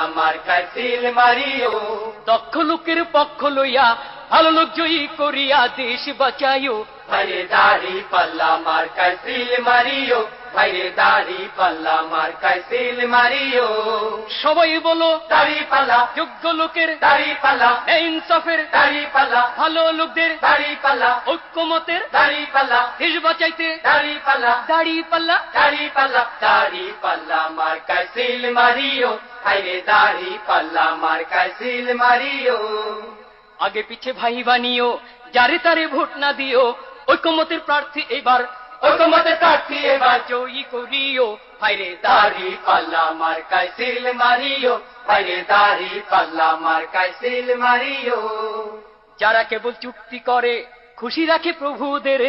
পাল্লা মার্কায় seal Mario. দক্ষ লোকের পক্ষ লইয়া ভালো লোক জয়ী করিয়া দেশ বাঁচাইও। ভাইরে দাড়ি পাল্লা মার্কায় সিল মারিও, ভাইরে দাড়ি পাল্লা মার্কায় সিল মারিও। সবাই বলো দাড়ি পাল্লা, যোগ্য লোকের দাড়ি পাল্লা, ইনসাফের দাড়ি পাল্লা, ভালো লোকদের দাড়ি পাল্লা, ঐক্যমতের দাড়ি পাল্লা, দেশ বাঁচাইতে দাড়ি পাল্লা, দাড়ি পাল্লা। দাড়ি পাল্লা, দাড়ি পাল্লা মার্কায় সিল মারিও, ভাইরে দাড়ি পাল্লা মার্কায় সিল মারিও। আগে পিছে ভাই বানিও, যারে তারে ভোট না দিও, ঐক্যমতের প্রার্থী এবার, ঐক্যমতের প্রার্থী এবার জয়ী করিও। ভাইরে দাড়ি পাল্লা মার্কায় সিল মারিও, ভাইরে দাড়ি পাল্লা মার্কায় সিল মারিও। যারা কেবল চুক্তি করে খুশি রাখে প্রভুদের,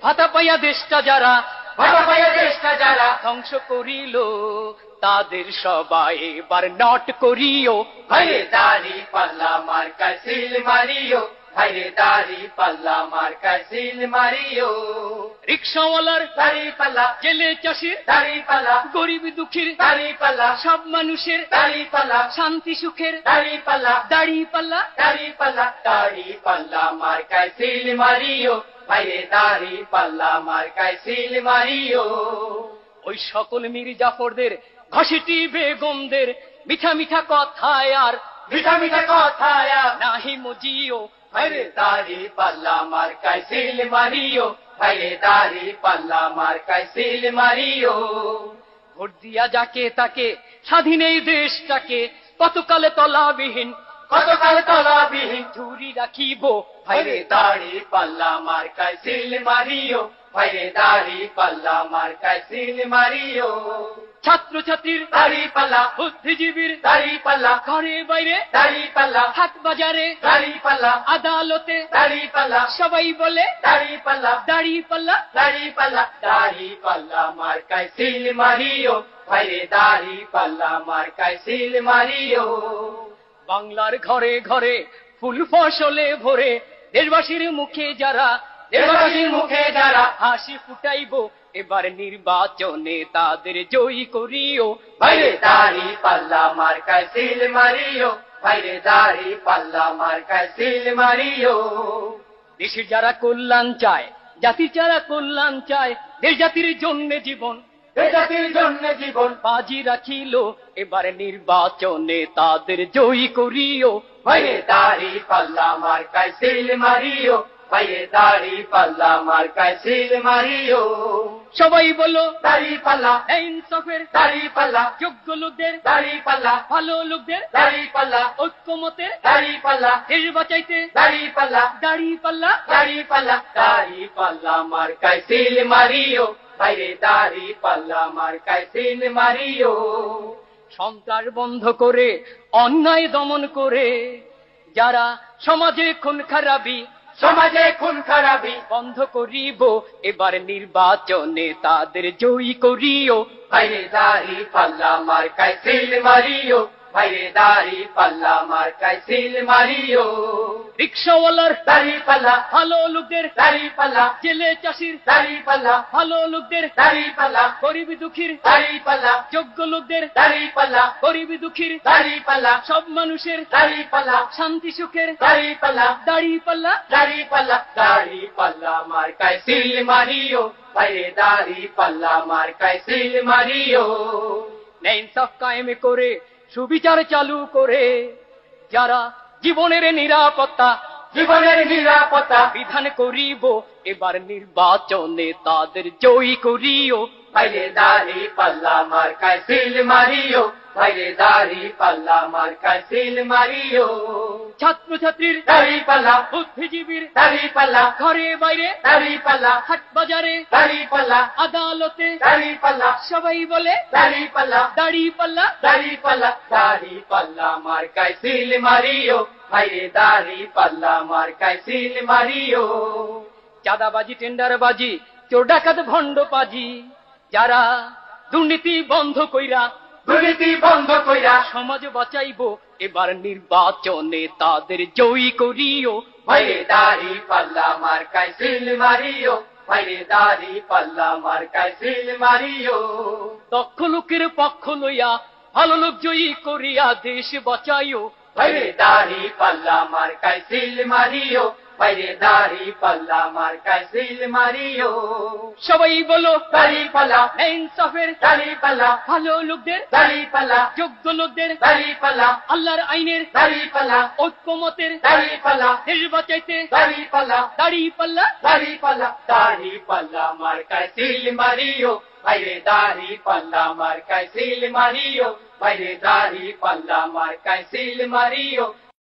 ভাতা পাইয়া দেশটা যারা, ভাতা পাইয়া দেশটা যারা ধ্বংস করিল, তাদের সবাই এবার নট করিও। ভাইরে দাড়ি পাল্লা মার্কায় সিল মারিও, ভাইরে দাড়ি পাল্লা মার্কায় সিল মারিও। রিক্সাওয়ালার দাড়ি পাল্লা, জেলে চাষির দাড়ি পাল্লা, গরিব দুঃখীর দাড়ি পাল্লা, সব মানুষের দাড়ি পাল্লা, শান্তি সুখের দাড়ি পাল্লা, দাড়ি পাল্লা। দাড়ি পাল্লা, দাড়ি পাল্লা মার্কায় সিল মারিও, ভাইরে দাড়ি পাল্লা মার্কায় সিল মারিও। ওই সকল মীর জাফরদের ঘসিটি বেগমদের মিঠা মিঠা কথায় আর মিঠা মিঠা কথায় নাহি মজিও। ভাইরে দাড়ি পাল্লা মার্কায় সিল মারিও, ভাইরে দাড়ি পাল্লা মার্কায় সিল মারিও। ভোট দিয়া যাকে তাকে স্বাধীন এই দেশটাকে কতকালে তলাবিহীন, কতকাল তলাবিহীন ঝুরি রাখিব। ভাইরে দাড়ি পাল্লা মার্কায় সিল মারিও, ভাইরে দাড়ি পাল্লা মার্কায় সিল মারিও। ছাত্রছাত্রীর দাড়ি পাল্লা, বুদ্ধিজীবীর দাড়ি পাল্লা, ঘরে বাইরে দাড়ি পাল্লা, হাট বাজারে দাড়ি পাল্লা, আদালতে দাড়ি পাল্লা, সবাই বলে দাড়ি পাল্লা, দাড়ি পাল্লা। দাড়ি পাল্লা, দাড়ি পাল্লা মার্কায় সিল মারিও, ভাইরে দাড়ি পাল্লা মার্কায় সিল মারিও। বাংলার ঘরে ঘরে ফুল ফসলে ভরে দেশবাসীর মুখে যারা, দেশবাসীর মুখে যারা হাসি ফুটাইব, এবার নির্বাচনে তাদের জয়ী করিও। ভাইরে দাড়ি পাল্লা মার্কায় সিল মারিও, ভাইরে দাড়ি পাল্লা মার্কায় সিল মারিও। দেশের যারা কল্যাণ চায়, জাতির যারা কল্যাণ চায়, দেশ জাতির জন্য জীবন এ জাতির জন্য জীবন বাজি রাখিল, এবার নির্বাচনে তাদের জয়ী করিও। ভাইরে দাড়ি পাল্লা মার্কায় সিল মারিও, ভাইরে দাড়ি পাল্লা মার্কায় সিল মারিও। সবাই বলো দাড়ি পাল্লা, ইনসাফের দাড়ি পাল্লা, যোগ্য লোকদের দাড়ি পাল্লা, ভালো লোকদের দাড়ি পাল্লা, ঐক্যমতের দাড়ি পাল্লা, দেশ বাঁচাইতে দাড়ি পাল্লা, দাড়ি পাল্লা। দাড়ি পাল্লা, দাড়ি পাল্লা মার্কায় সিল মারিও, ভাইরে দাড়ি পাল্লা মার্কায় সিল মারিও। সন্ত্রাস বন্ধ করে অন্যায় দমন করে যারা সমাজে খুন খারাপি, সমাজে খুন খারাপি বন্ধ করিব, এবার নির্বাচনে তাদের জয়ী করিও। ভাইরে দাড়ি পাল্লা মার্কায় সিল মারিও, ভাইরে দাড়ি পাল্লা মার্কায় সিল মারিও। রিক্সাওয়ালার দাড়ি পাল্লা, ভালো লোকদের দাড়ি পাল্লা, জেলে চাষির দাড়ি পাল্লা, ভালো লোকদের দাড়ি পাল্লা, গরিব দুঃখীর দাড়ি পাল্লা, যোগ্য লোকদের দাড়ি পাল্লা, গরিব দুঃখীর দাড়ি পাল্লা, সব মানুষের দাড়ি পাল্লা, শান্তি সুখের দাড়ি পাল্লা, দাড়ি পাল্লা। দাড়ি পাল্লা, দাড়ি পাল্লা মার্কায় সিল মারিও, ভাইরে দাড়ি পাল্লা মার্কায় সিল মারিও। ইনসাফ কায়েম করে সুবিচার চালু করে যারা জীবনের নিরাপত্তা, জীবনের নিরাপত্তা বিধান করিব, এবার নির্বাচনে তাদের জয়ী করিও। ভাইরে দাড়ি পাল্লা মার্কায় সিল মারিও, ভাইরে দাড়ি পাল্লা মার্কায় সিল মারিও। ছাত্রছাত্রীর দাড়ি পাল্লা, বুদ্ধিজীবীর দাড়ি পাল্লা, ঘরে বাইরে দাড়ি পাল্লা, হাট বাজারে দাড়ি পাল্লা, আদালতে দাড়ি পাল্লা, সবাই বলে দাড়ি পাল্লা, দাড়ি পাল্লা। দাড়ি পাল্লা, দাড়ি পাল্লা মার্কায় সিল মারিও, ভাইরে দাড়ি পাল্লা মার্কায় সিল মারিও। চাঁদাবাজি, টেন্ডারবাজি, চোর ডাকাত ভণ্ড পাজি যারা দুর্নীতি বন্ধ কইরা, দুর্নীতি বন্ধ কইরা সমাজ বাঁচাইব, এবার নির্বাচনে তাদের জয়ী করিও। ভাইরে দাড়ি পাল্লা মার্কায় সিল মারিও, ভাইরে দাড়ি পাল্লা মার্কায় সিল মারিও। দক্ষ লোকের পক্ষ লইয়া ভালো লোক জয়ী করিয়া দেশ বাঁচাইও ভাইরে দাড়ি পাল্লা মার্কায় সিল মারিও, ভাইরে দাড়ি পাল্লা মার্কায় সিল মারিও। সবাই বলো দাড়ি পাল্লা, ইনসাফের দাড়ি পাল্লা, ভালো লোকদের দাড়ি পাল্লা, যোগ্য লোকদের দাড়ি পাল্লা, আল্লাহর আইনের দাড়ি পাল্লা, ঐক্যমতের দাড়ি পাল্লা, দেশ বাঁচাইতে দাড়ি পাল্লা, দাড়ি পাল্লা দাড়ি পাল্লা, দাড়ি পাল্লা মার্কায় সিল মারিও, ভাইরে দাড়ি পাল্লা মার্কায় সিল মারিও, ভাইরে দাড়ি পাল্লা মার্কায় সিল মারিও।